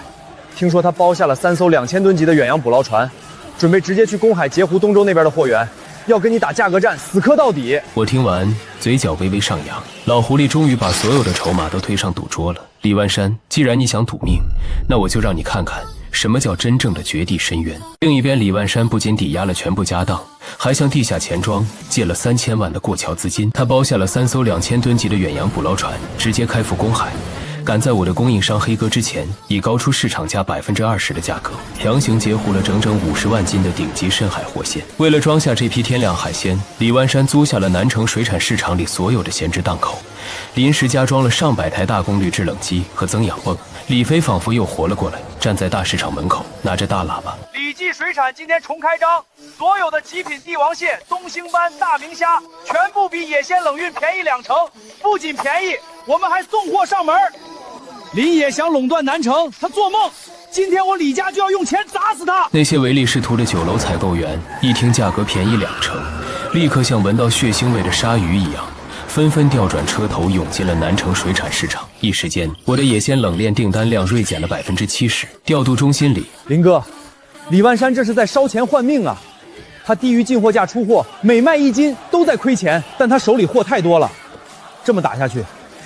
听说他包下了3艘2000吨级的远洋捕捞船，准备直接去公海截胡东州那边的货源，要跟你打价格战，死磕到底。我听完，嘴角微微上扬。老狐狸终于把所有的筹码都推上赌桌了。李万山，既然你想赌命，那我就让你看看什么叫真正的绝地深渊。另一边，李万山不仅抵押了全部家当，还向地下钱庄借了3000万的过桥资金。他包下了3艘2000吨级的远洋捕捞船，直接开赴公海，赶在我的供应商黑哥之前，以高出市场价20%的价格，强行截胡了整整50万斤的顶级深海活鲜。为了装下这批天量海鲜，李万山租下了南城水产市场里所有的闲置档口，临时加装了上百台大功率制冷机和增氧泵。李飞仿佛又活了过来，站在大市场门口，拿着大喇叭：李记水产今天重开张，所有的极品帝王蟹、东星斑、大明虾全部比野鲜冷运便宜2成，不仅便宜，我们还送货上门。林野想垄断南城，他做梦！今天我李家就要用钱砸死他！那些唯利是图的酒楼采购员一听价格便宜2成，立刻像闻到血腥味的鲨鱼一样，纷纷调转车头涌进了南城水产市场。一时间，我的野鲜冷链订单量锐减了70%。调度中心里，林哥，李万山这是在烧钱换命啊！他低于进货价出货，每卖1斤都在亏钱，但他手里货太多了，这么打下去，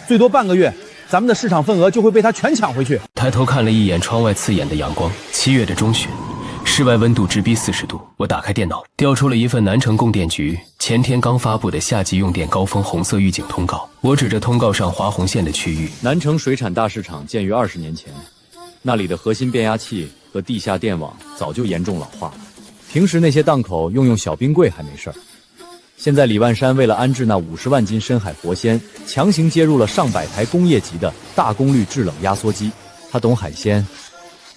最多半个月，咱们的市场份额就会被他全抢回去。抬头看了一眼窗外刺眼的阳光，7月的中旬。室外温度直逼40度，我打开电脑，调出了一份南城供电局前天刚发布的夏季用电高峰红色预警通告。我指着通告上划红线的区域，南城水产大市场建于20年前，那里的核心变压器和地下电网早就严重老化了。平时那些档口用小冰柜还没事儿，现在李万山为了安置那50万斤深海活鲜，强行接入了上百台工业级的大功率制冷压缩机。他懂海鲜，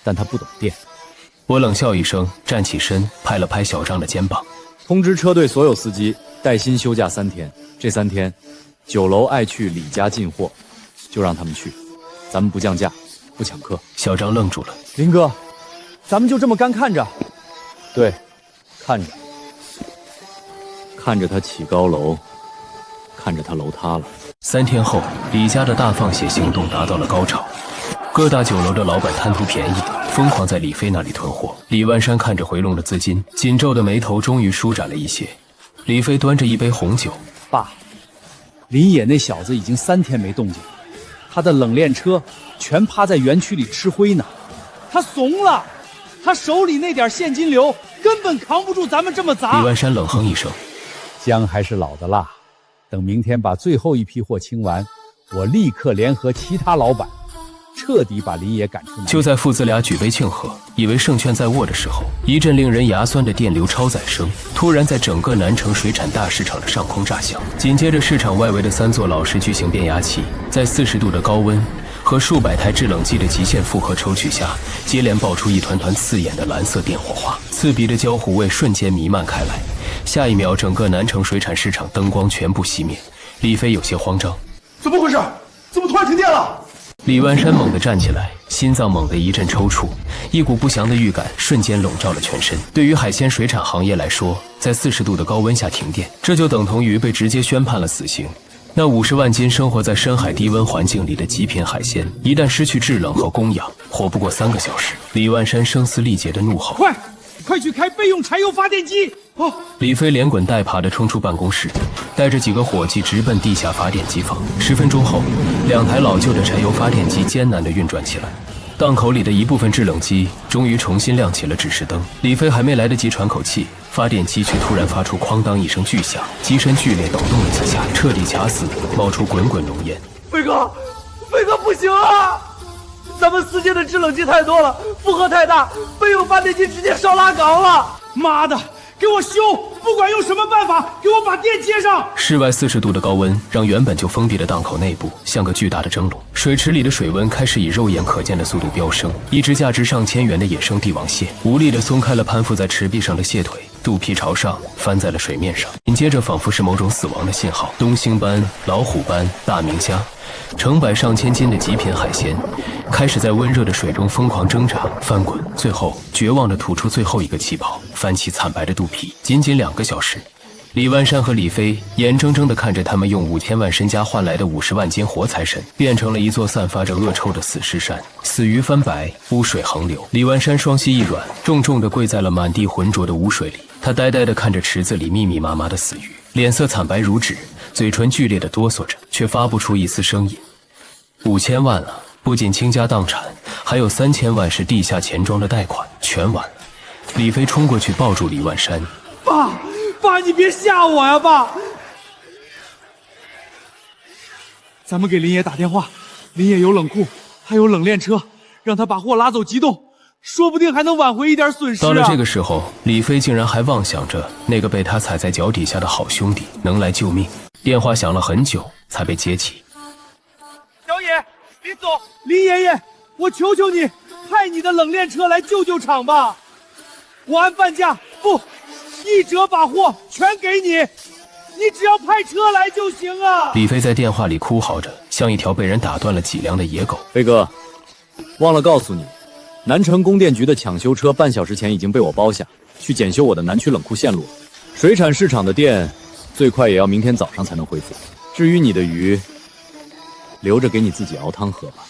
但他不懂电。我冷笑一声，站起身，拍了拍小张的肩膀，通知车队所有司机带薪休假3天。这3天，酒楼爱去李家进货，就让他们去，咱们不降价，不抢客。小张愣住了，林哥，咱们就这么干看着？对，看着他起高楼，看着他楼塌了。3天后，李家的大放血行动达到了高潮。各大酒楼的老板贪图便宜，疯狂在李飞那里囤货。李万山看着回笼的资金，紧皱的眉头终于舒展了一些。李飞端着一杯红酒，爸，林野那小子已经3天没动静，他的冷链车全趴在园区里吃灰呢。他怂了，他手里那点现金流根本扛不住咱们这么砸。李万山冷哼一声，姜还是老的辣，等明天把最后一批货清完，我立刻联合其他老板，彻底把林野赶出南城。就在父子俩举杯庆贺，以为胜券在握的时候，一阵令人牙酸的电流超载声突然在整个南城水产大市场的上空炸响。紧接着，市场外围的3座老式巨型变压器在40度的高温和数百台制冷机的极限负荷抽取下，接连爆出一团团刺眼的蓝色电火花，刺鼻的焦糊味瞬间弥漫开来。下一秒，整个南城水产市场灯光全部熄灭。李飞有些慌张，怎么回事？怎么突然停电了？李万山猛地站起来，心脏猛地一阵抽搐，一股不祥的预感瞬间笼罩了全身。对于海鲜水产行业来说，在40度的高温下停电，这就等同于被直接宣判了死刑。那50万斤生活在深海低温环境里的极品海鲜，一旦失去制冷和供氧，活不过3个小时。李万山声嘶力竭的怒吼：快去开备用柴油发电机！李飞连滚带爬地冲出办公室，带着几个伙计直奔地下发电机房。10分钟后，2台老旧的柴油发电机艰难地运转起来。档口里的一部分制冷机终于重新亮起了指示灯。李飞还没来得及喘口气，发电机却突然发出哐当一声巨响，机身剧烈抖动了几下，彻底卡死，冒出滚滚浓烟。飞哥不行啊！咱们4件的制冷机太多了，负荷太大，备用发电机直接烧拉岗了！妈的，给我修！不管用什么办法，给我把电接上！室外40度的高温让原本就封闭的档口内部像个巨大的蒸笼，水池里的水温开始以肉眼可见的速度飙升。一只价值上千元的野生帝王蟹无力地松开了攀附在池壁上的蟹腿，肚皮朝上翻在了水面上。紧接着，仿佛是某种死亡的信号，东星斑、老虎斑、大明虾，成百上千斤的极品海鲜开始在温热的水中疯狂挣扎翻滚，最后绝望地吐出最后一个气泡，翻起惨白的肚皮。仅2个小时，李万山和李飞眼睁睁地看着他们用5000万身家换来的50万斤活财神变成了一座散发着恶臭的死尸山，死鱼翻白，污水横流。李万山双膝一软，重重地跪在了满地浑浊的污水里。他呆呆地看着池子里密密麻麻的死鱼，脸色惨白如纸，嘴唇剧烈地哆嗦着，却发不出一丝声音。5000万啊！不仅倾家荡产，还有3000万是地下钱庄的贷款，全完了。李飞冲过去抱住李万山，爸，你别吓我呀，爸！咱们给林野打电话，林野有冷库，还有冷链车，让他把货拉走急冻，说不定还能挽回一点损失啊。到了这个时候，李飞竟然还妄想着那个被他踩在脚底下的好兄弟能来救命。电话响了很久才被接起。小野，别走！林爷爷，我求求你，派你的冷链车来救场吧！我按半价，不，1折把货全给你，你只要派车来就行啊！李飞在电话里哭嚎着，像一条被人打断了脊梁的野狗。飞哥，忘了告诉你，南城供电局的抢修车半小时前已经被我包下，去检修我的南区冷库线路了。水产市场的电最快也要明天早上才能恢复。至于你的鱼，留着给你自己熬汤喝吧。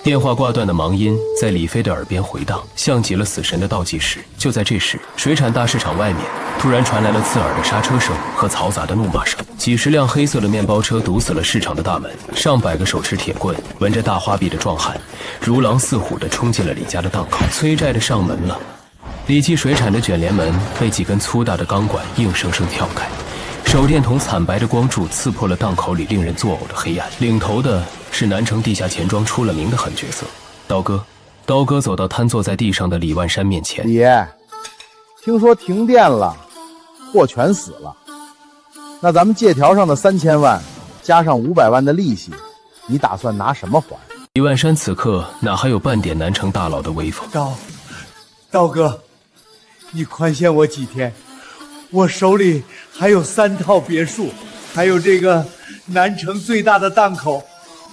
电话挂断的忙音在李飞的耳边回荡，像极了死神的倒计时。就在这时，水产大市场外面突然传来了刺耳的刹车声和嘈杂的怒骂声。几十辆黑色的面包车堵死了市场的大门，上百个手持铁棍、纹着大花臂的壮汉如狼似虎地冲进了李家的档口。催债的上门了，李记水产的卷帘门被几根粗大的钢管硬生生跳开。手电筒惨白的光柱刺破了档口里令人作呕的黑暗，领头的是南城地下钱庄出了名的狠角色刀哥。刀哥走到瘫坐在地上的李万山面前，李爷，听说停电了，货全死了，那咱们借条上的3000万加上500万的利息，你打算拿什么还？李万山此刻哪还有半点南城大佬的威风？刀哥，你宽限我几天，我手里还有3套别墅，还有这个南城最大的档口，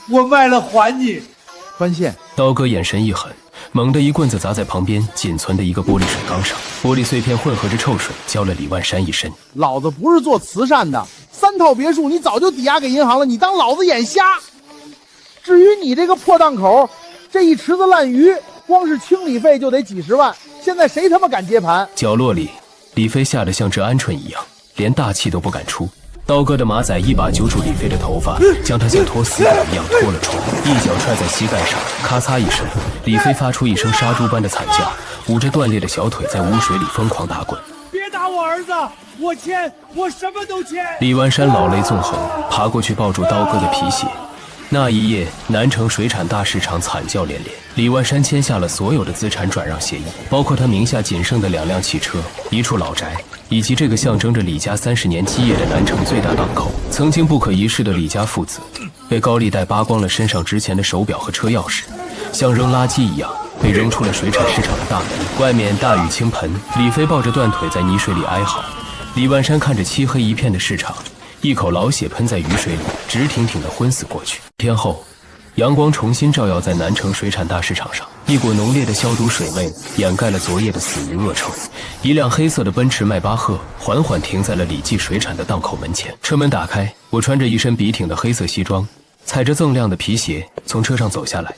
我卖了还你。宽限。刀哥眼神一狠，猛地一棍子砸在旁边仅存的一个玻璃水缸上，玻璃碎片混合着臭水浇了李万山一身。老子不是做慈善的，3套别墅你早就抵押给银行了，你当老子眼瞎？至于你这个破档口，这一池子烂鱼，光是清理费就得几十万，现在谁他妈敢接盘？角落里，李飞吓得像只鹌鹑一样，连大气都不敢出。刀哥的马仔一把揪住李飞的头发，将他像拖死狗一样拖了出来，一脚踹在膝盖上，咔嚓一声，李飞发出一声杀猪般的惨叫，捂着断裂的小腿在污水里疯狂打滚。别打我儿子，我签，我什么都签。李万山老泪纵横，爬过去抱住刀哥的皮鞋。那一夜，南城水产大市场惨叫连连。李万山签下了所有的资产转让协议，包括他名下仅剩的2辆汽车、一处老宅，以及这个象征着李家30年基业的南城最大档口。曾经不可一世的李家父子，被高利贷扒光了身上值钱的手表和车钥匙，像扔垃圾一样被扔出了水产市场的大门。外面大雨倾盆，李飞抱着断腿在泥水里哀嚎。李万山看着漆黑一片的市场，一口老血喷在雨水里，直挺挺地昏死过去。天后，阳光重新照耀在南城水产大市场上，一股浓烈的消毒水味掩盖了昨夜的死鱼恶臭。一辆黑色的奔驰迈巴赫缓缓停在了李记水产的档口门前，车门打开，我穿着一身笔挺的黑色西装，踩着锃亮的皮鞋从车上走下来，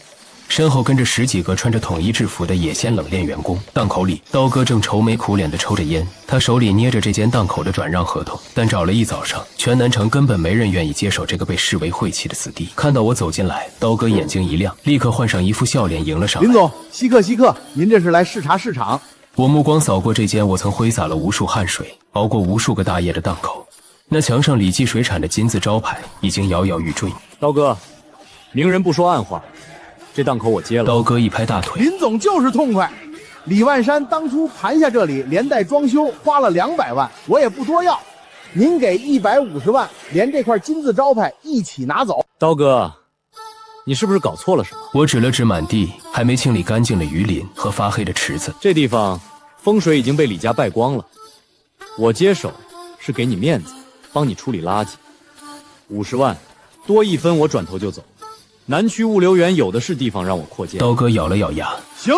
身后跟着10几个穿着统一制服的野鲜冷链员工。档口里，刀哥正愁眉苦脸地抽着烟，他手里捏着这间档口的转让合同，但找了一早上，全南城根本没人愿意接手这个被视为晦气的死地。看到我走进来，刀哥眼睛一亮，立刻换上一副笑脸迎了上来。林总，稀客，您这是来视察市场？我目光扫过这间我曾挥洒了无数汗水、熬过无数个大夜的档口，那墙上李记水产的金字招牌已经摇摇欲坠。刀哥，明人不说暗话，这档口我接了。刀哥一拍大腿，林总就是痛快。李万山当初盘下这里，连带装修花了200万，我也不多要，您给150万，连这块金字招牌一起拿走。刀哥，你是不是搞错了什么？我指了指满地还没清理干净的鱼鳞和发黑的池子。这地方风水已经被李家败光了，我接手是给你面子，帮你处理垃圾。50万，多1分我转头就走。南区物流园有的是地方让我扩建。刀哥咬了咬牙，行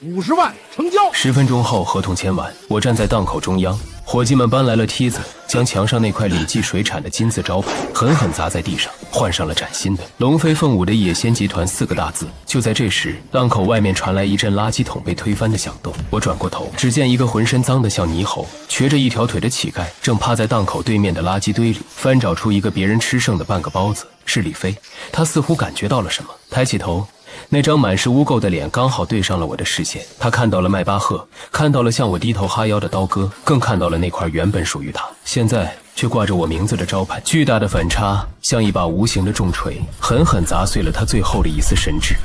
，50万成交。10分钟后，合同签完，我站在档口中央，伙计们搬来了梯子，将墙上那块李记水产的金字招牌狠狠砸在地上，换上了崭新的龙飞凤舞的野仙集团4个大字。就在这时，档口外面传来一阵垃圾桶被推翻的响动。我转过头，只见一个浑身脏得像泥猴、瘸着一条腿的乞丐正趴在档口对面的垃圾堆里翻找出一个别人吃剩的半个包子。是李飞，他似乎感觉到了什么，抬起头，那张满是污垢的脸刚好对上了我的视线。他看到了迈巴赫，看到了向我低头哈腰的刀哥，更看到了那块原本属于他，现在却挂着我名字的招牌。巨大的反差像一把无形的重锤，狠狠砸碎了他最后的一丝神智。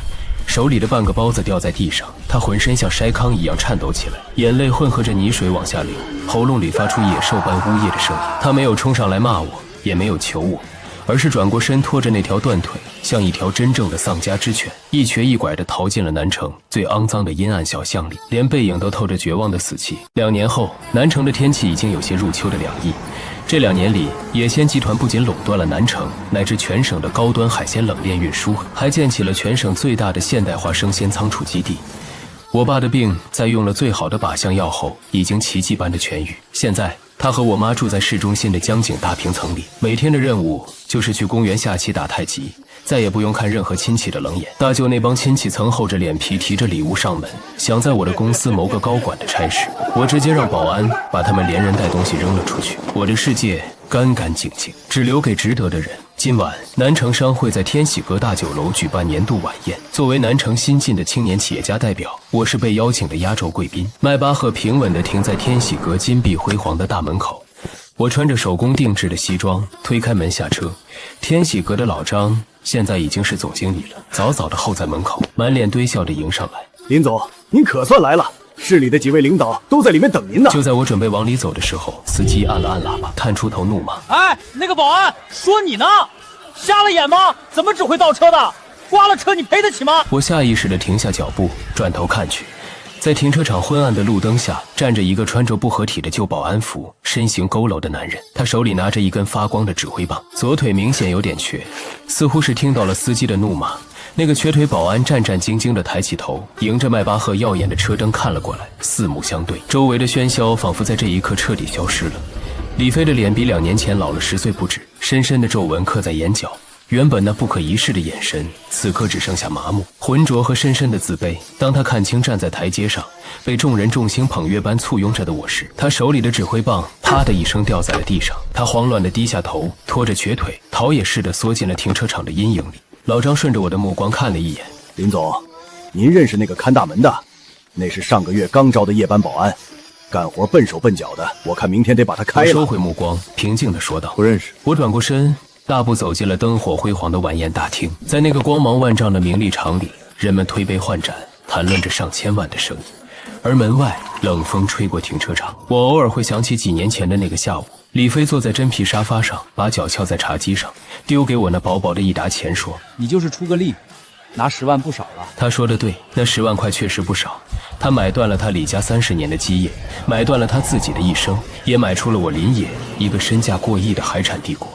手里的半个包子掉在地上，他浑身像筛糠一样颤抖起来，眼泪混合着泥水往下流，喉咙里发出野兽般呜咽的声音。他没有冲上来骂我，也没有求我，而是转过身，拖着那条断腿，像一条真正的丧家之犬，一瘸一拐地逃进了南城最肮脏的阴暗小巷里，连背影都透着绝望的死气。2年后，南城的天气已经有些入秋的凉意。这2年里，野鲜集团不仅垄断了南城乃至全省的高端海鲜冷链运输，还建起了全省最大的现代化生鲜仓储基地。我爸的病在用了最好的靶向药后，已经奇迹般的痊愈。现在他和我妈住在市中心的江景大平层里，每天的任务就是去公园下棋打太极，再也不用看任何亲戚的冷眼。大舅那帮亲戚曾厚着脸皮提着礼物上门，想在我的公司谋个高管的差事，我直接让保安把他们连人带东西扔了出去。我的世界干干净净，只留给值得的人。今晚，南城商会在天喜阁大酒楼举办年度晚宴。作为南城新晋的青年企业家代表，我是被邀请的压轴贵宾。迈巴赫平稳地停在天喜阁金碧辉煌的大门口。我穿着手工定制的西装，推开门下车。天喜阁的老张现在已经是总经理了，早早地候在门口，满脸堆笑地迎上来。林总，您可算来了。市里的几位领导都在里面等您呢。就在我准备往里走的时候，司机按了按喇叭，探出头怒骂：“哎，那个保安，说你呢，瞎了眼吗？怎么只会倒车的？刮了车你赔得起吗？”我下意识地停下脚步，转头看去，在停车场昏暗的路灯下，站着一个穿着不合体的旧保安服、身形佝偻的男人。他手里拿着一根发光的指挥棒，左腿明显有点瘸，似乎是听到了司机的怒骂。那个瘸腿保安战战兢兢地抬起头，迎着迈巴赫耀眼的车灯看了过来，四目相对，周围的喧嚣仿佛在这一刻彻底消失了。李飞的脸比2年前老了10岁不止，深深的皱纹刻在眼角，原本那不可一世的眼神，此刻只剩下麻木、浑浊和深深的自卑。当他看清站在台阶上被众人众星捧月般簇拥着的我时，他手里的指挥棒啪的一声掉在了地上，他慌乱地低下头，拖着瘸腿逃也似的缩进了停车场的阴影里。老张顺着我的目光看了一眼：“林总，您认识那个看大门的？那是上个月刚招的夜班保安，干活笨手笨脚的，我看明天得把他开了。”我收回目光，平静地说道：“不认识。”我转过身，大步走进了灯火辉煌的晚宴大厅。在那个光芒万丈的名利场里，人们推杯换盏，谈论着上千万的生意。而门外冷风吹过停车场，我偶尔会想起几年前的那个下午，李飞坐在真皮沙发上，把脚翘在茶几上，丢给我那薄薄的一沓钱，说：“你就是出个力，拿10万不少了。”他说的对，那10万块确实不少。他买断了他李家30年的基业，买断了他自己的一生，也买出了我林野一个身价过亿的海产帝国。